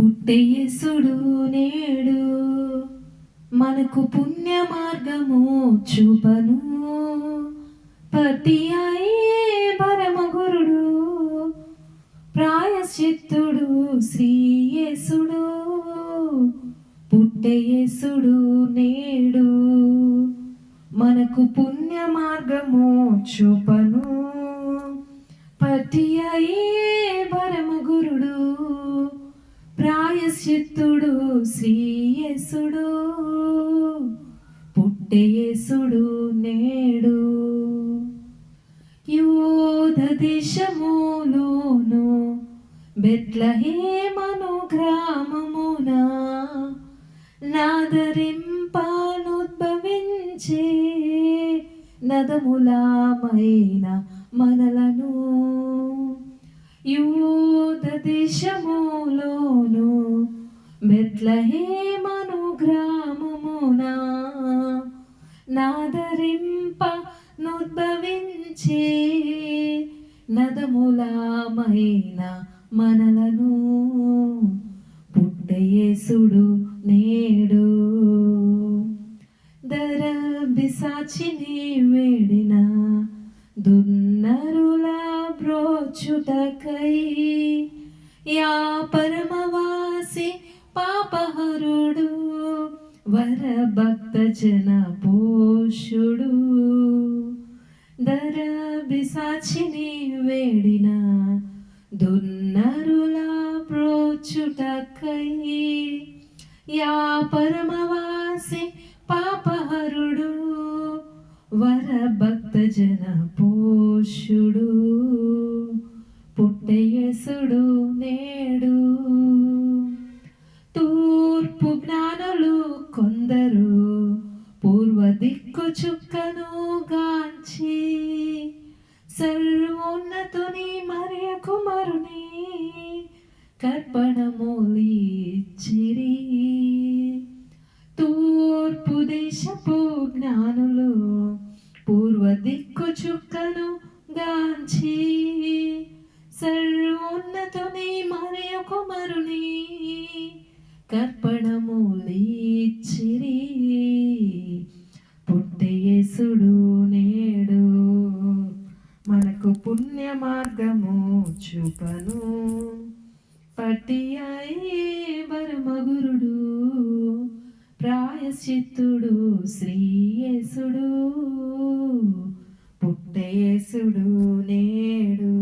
పుట్టేసుడు నేడు మనకు పుణ్య మార్గము చూపను. పతి అయ్యే పరమగురుడు ప్రాయశ్చిత్తుడు శ్రీయేసుడు. పుట్టేసుడు నేడు మనకు పుణ్య మార్గము చూపను. పతి అయ్యే పరమగురుడు ప్రాయశ్చిత్తుడు శ్రీయేసుడు. పుట్టేసుడు నేడు యూద దేశములోను బెత్లెహేము గ్రామమున నాదరింపనుద్భవించే నదములమైన మనలను. యూద దేశములోను బెత్లెహేము గ్రామమున నాదరింపనుద్భవించే నదములమైన మనలను. పుట్టేసుడు నేడు దరబిసాచిని వేడిన దున్నరుల బ్రోచుటకై యా పరమవాసి పాపహరుడు వరభక్త జన పోషుడు. దరబిసాచిని వేడిన దున్నరుల బ్రోచుటకై యా పరమవాసి పాపహరుడు వరభక్త జన పోషుడు. పుట్టేసుడు నేడు తూర్పు జ్ఞానులు కొందరు పూర్వ దిక్కు చుక్కను గాంచి సర్వోన్నతుని మరియ కుమారుని కర్పణమూలిచ్చిరి. తూర్పు దేశపు జ్ఞానులు పూర్వ దిక్కు చుక్కను గాంచి సర్వోన్నతుని మరియ కుమారుని కర్పణమూలిచ్చిరి. పుట్టేసుడు నేడు మనకు పుణ్య మార్గము చూపను. పతి అయ్యే పరమగురుడు ప్రాయశ్చిత్తుడు శ్రీయేసుడు. పుట్టేసుడు నేడు.